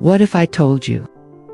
What if I told you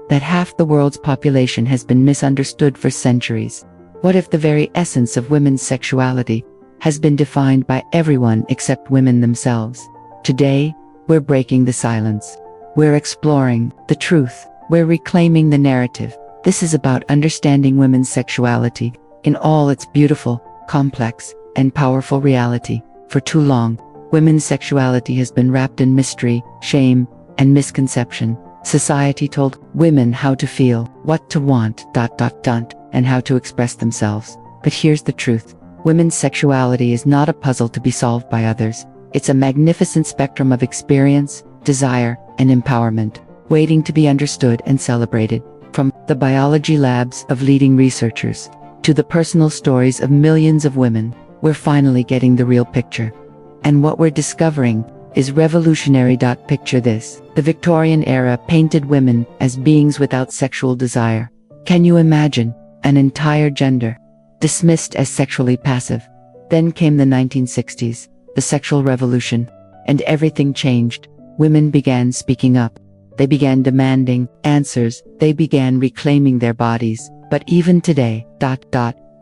that half the world's population has been misunderstood for centuries? What if the very essence of women's sexuality has been defined by everyone except women themselves? Today, we're breaking the silence. We're exploring the truth. We're reclaiming the narrative. This is about understanding women's sexuality in all its beautiful, complex, and powerful reality. For too long, women's sexuality has been wrapped in mystery, shame, and misconception. Society told women how to feel, what to want, and how to express themselves. But here's the truth. Women's sexuality is not a puzzle to be solved by others. It's a magnificent spectrum of experience, desire, and empowerment, waiting to be understood and celebrated. From the biology labs of leading researchers to the personal stories of millions of women, we're finally getting the real picture. And what we're discovering is revolutionary. Picture this. The Victorian era painted women as beings without sexual desire. Can you imagine? An entire gender dismissed as sexually passive. Then came the 1960s, the sexual revolution, and everything changed. Women began speaking up. They began demanding answers. They began reclaiming their bodies. But even today,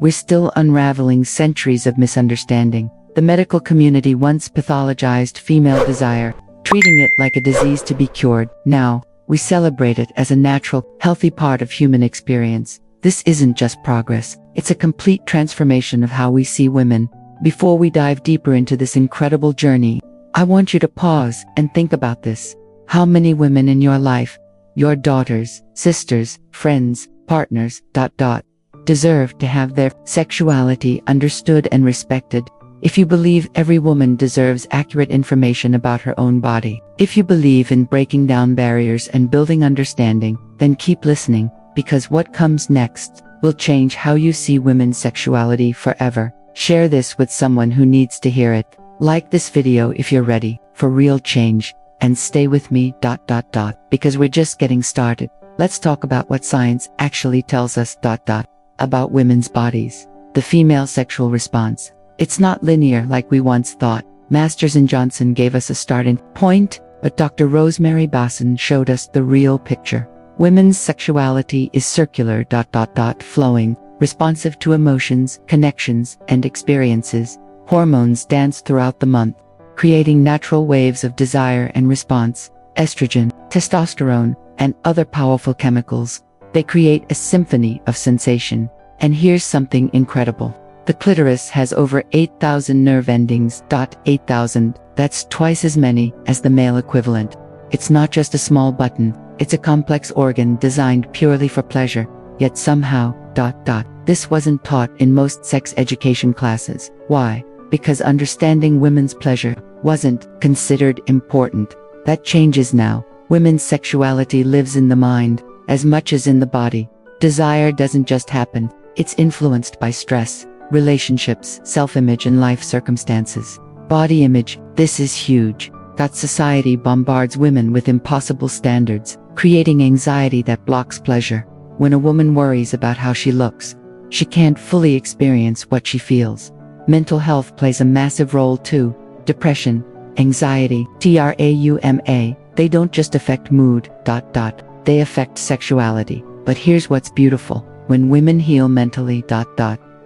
we're still unraveling centuries of misunderstanding. The medical community once pathologized female desire, treating it like a disease to be cured. Now, we celebrate it as a natural, healthy part of human experience. This isn't just progress, it's a complete transformation of how we see women. Before we dive deeper into this incredible journey, I want you to pause and think about this. How many women in your life, your daughters, sisters, friends, partners, deserve to have their sexuality understood and respected? If you believe every woman deserves accurate information about her own body, if you believe in breaking down barriers and building understanding, then keep listening, because what comes next will change how you see women's sexuality forever. Share this with someone who needs to hear it. Like this video if you're ready for real change, and stay with me, because we're just getting started. Let's talk about what science actually tells us, about women's bodies. The female sexual response. It's not linear like we once thought. Masters and Johnson gave us a starting point, but Dr. Rosemary Basson showed us the real picture. Women's sexuality is circular, flowing, responsive to emotions, connections, and experiences. Hormones dance throughout the month, creating natural waves of desire and response. Estrogen, testosterone, and other powerful chemicals. They create a symphony of sensation. And here's something incredible. The clitoris has over 8,000 nerve endings. 8,000, that's twice as many as the male equivalent. It's not just a small button, it's a complex organ designed purely for pleasure. Yet somehow, this wasn't taught in most sex education classes. Why? Because understanding women's pleasure wasn't considered important. That changes now. Women's sexuality lives in the mind as much as in the body. Desire doesn't just happen, it's influenced by stress, relationships, self-image, and life circumstances. Body image, this is huge. Society bombards women with impossible standards, creating anxiety that blocks pleasure. When a woman worries about how she looks, she can't fully experience what she feels. Mental health plays a massive role too. Depression, anxiety, trauma, they don't just affect mood, they affect sexuality. But here's what's beautiful. When women heal mentally,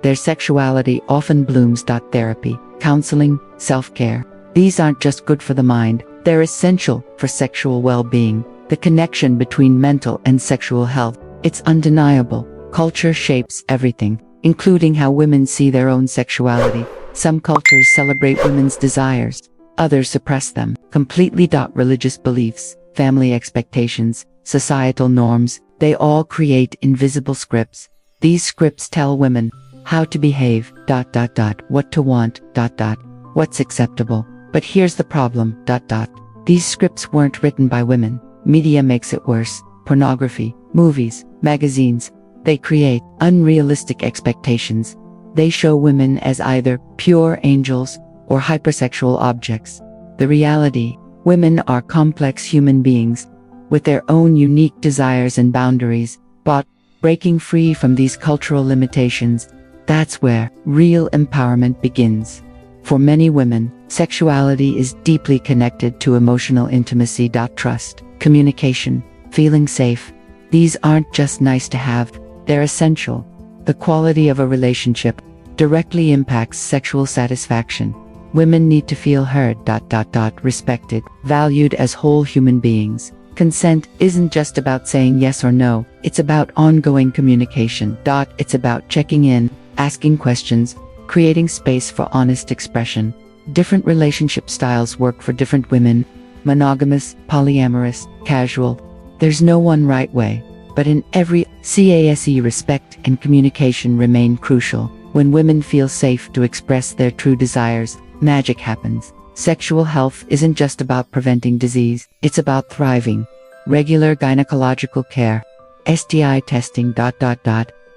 their sexuality often blooms. Therapy, counseling, self-care. These aren't just good for the mind, they're essential for sexual well-being. The connection between mental and sexual health, it's undeniable. Culture shapes everything, including how women see their own sexuality. Some cultures celebrate women's desires, others suppress them completely. Religious beliefs, family expectations, societal norms, they all create invisible scripts. These scripts tell women how to behave, what to want, what's acceptable. But here's the problem, these scripts weren't written by women. Media makes it worse. Pornography, movies, magazines, they create unrealistic expectations. They show women as either pure angels or hypersexual objects. The reality, women are complex human beings with their own unique desires and boundaries. But breaking free from these cultural limitations, that's where real empowerment begins. For many women, sexuality is deeply connected to emotional intimacy. Trust, communication, feeling safe. These aren't just nice to have, they're essential. The quality of a relationship directly impacts sexual satisfaction. Women need to feel heard, respected, valued as whole human beings. Consent isn't just about saying yes or no, it's about ongoing communication. It's about checking in, asking questions, creating space for honest expression. Different relationship styles work for different women, monogamous, polyamorous, casual. There's no one right way, but in every case, respect and communication remain crucial. When women feel safe to express their true desires, magic happens. Sexual health isn't just about preventing disease, it's about thriving. Regular gynecological care, STI testing,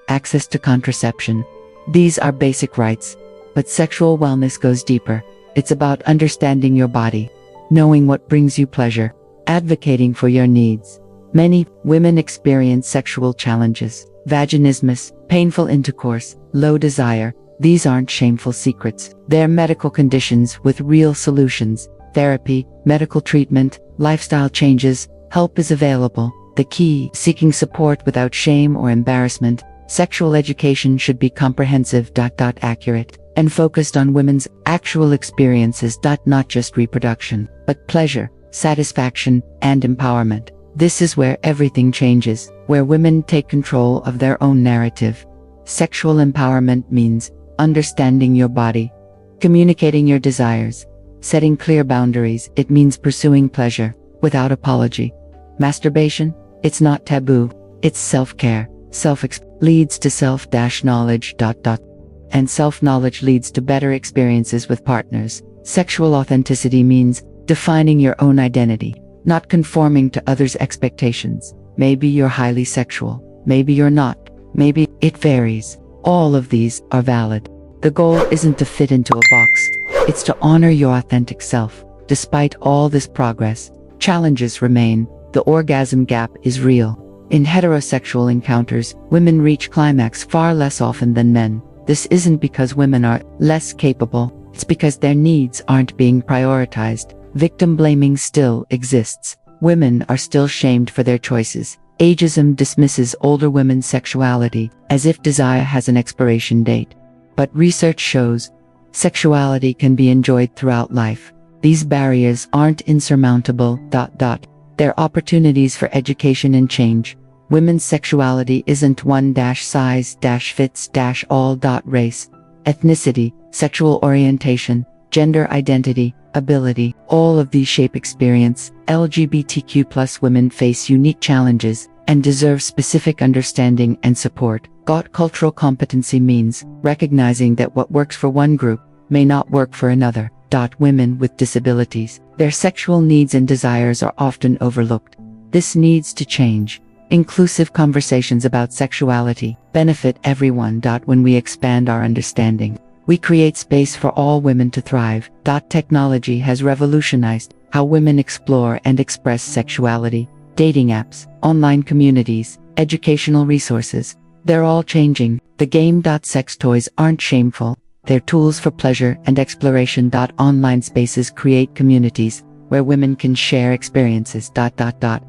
access to contraception. These are basic rights, but sexual wellness goes deeper. It's about understanding your body, knowing what brings you pleasure, advocating for your needs. Many women experience sexual challenges, vaginismus, painful intercourse, low desire. These aren't shameful secrets. They're medical conditions with real solutions. Therapy, medical treatment, lifestyle changes, help is available. The key, seeking support without shame or embarrassment. Sexual education should be comprehensive, accurate, and focused on women's actual experiences, not just reproduction, but pleasure, satisfaction, and empowerment. This is where everything changes, where women take control of their own narrative. Sexual empowerment means understanding your body, communicating your desires, setting clear boundaries. It means pursuing pleasure without apology. Masturbation, it's not taboo, it's self-care. Leads to self-knowledge, and self-knowledge leads to better experiences with partners. Sexual authenticity means defining your own identity, not conforming to others' expectations. Maybe you're highly sexual, maybe you're not, maybe it varies. All of these are valid. The goal isn't to fit into a box, it's to honor your authentic self. Despite all this progress, challenges remain. The orgasm gap is real. In heterosexual encounters, women reach climax far less often than men. This isn't because women are less capable, it's because their needs aren't being prioritized. Victim blaming still exists. Women are still shamed for their choices. Ageism dismisses older women's sexuality, as if desire has an expiration date. But research shows sexuality can be enjoyed throughout life. These barriers aren't insurmountable. They're opportunities for education and change. Women's sexuality isn't one-size-fits-all. Race, ethnicity, sexual orientation, gender identity, ability, all of these shape experience. LGBTQ+ women face unique challenges and deserve specific understanding and support. Cultural competency means recognizing that what works for one group may not work for another. Women with disabilities, their sexual needs and desires are often overlooked. This needs to change. Inclusive conversations about sexuality benefit everyone. When we expand our understanding, we create space for all women to thrive. Technology has revolutionized how women explore and express sexuality. Dating apps, online communities, educational resources, they're all changing the game. Sex toys aren't shameful. They're tools for pleasure and exploration. Online spaces create communities where women can share experiences.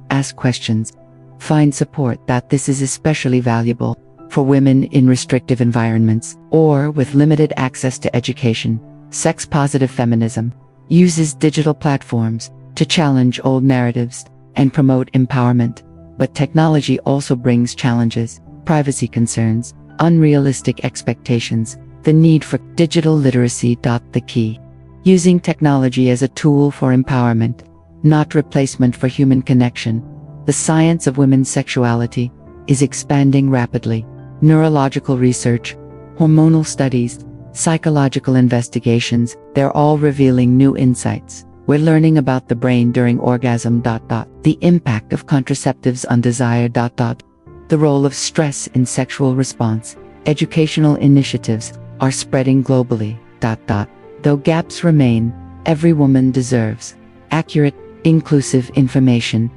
Ask questions, find support. This is especially valuable for women in restrictive environments or with limited access to education. Sex-positive feminism uses digital platforms to challenge old narratives and promote empowerment. But technology also brings challenges, privacy concerns, unrealistic expectations, the need for digital literacy. The key, using technology as a tool for empowerment, not replacement for human connection. The science of women's sexuality is expanding rapidly. Neurological research, hormonal studies, psychological investigations, they're all revealing new insights. We're learning about the brain during orgasm. The impact of contraceptives on desire. The role of stress in sexual response. Educational initiatives are spreading globally. Though gaps remain, every woman deserves accurate, inclusive information.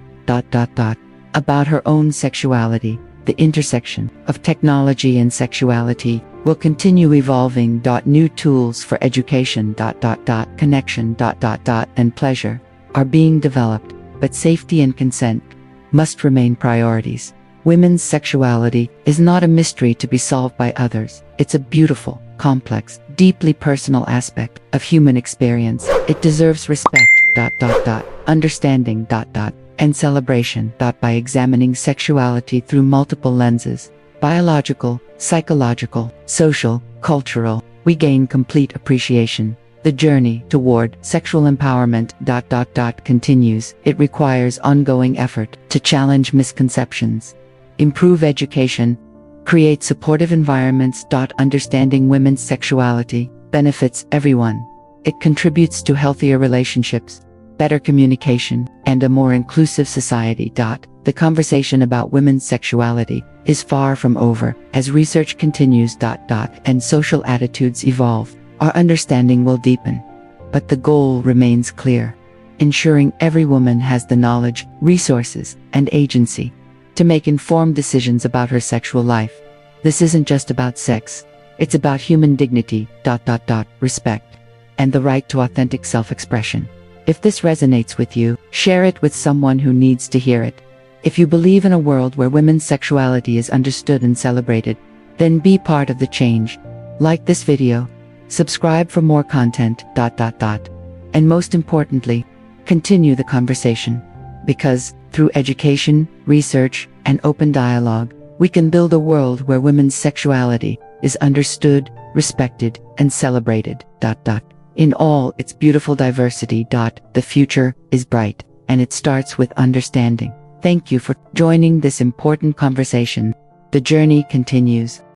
About her own sexuality. The intersection of technology and sexuality will continue evolving. New tools for education. Connection. And pleasure are being developed, but safety and consent must remain priorities. Women's sexuality is not a mystery to be solved by others. It's a beautiful, complex, deeply personal aspect of human experience. It deserves respect, understanding, and celebration, by examining sexuality through multiple lenses, biological, psychological, social, cultural, we gain complete appreciation. The journey toward sexual empowerment, continues. It requires ongoing effort to challenge misconceptions, improve education, create supportive environments. Understanding women's sexuality benefits everyone. It contributes to healthier relationships, better communication, and a more inclusive society. The conversation about women's sexuality is far from over. As research continues, and social attitudes evolve, our understanding will deepen. But the goal remains clear: ensuring every woman has the knowledge, resources, and agency to make informed decisions about her sexual life. This isn't just about sex, it's about human dignity, respect, and the right to authentic self-expression. If this resonates with you, share it with someone who needs to hear it. If you believe in a world where women's sexuality is understood and celebrated, then be part of the change. Like this video, subscribe for more content, and most importantly, continue the conversation. Because through education, research, and open dialogue, we can build a world where women's sexuality is understood, respected, and celebrated, in all its beautiful diversity. The future is bright, and it starts with understanding. Thank you for joining this important conversation. The journey continues.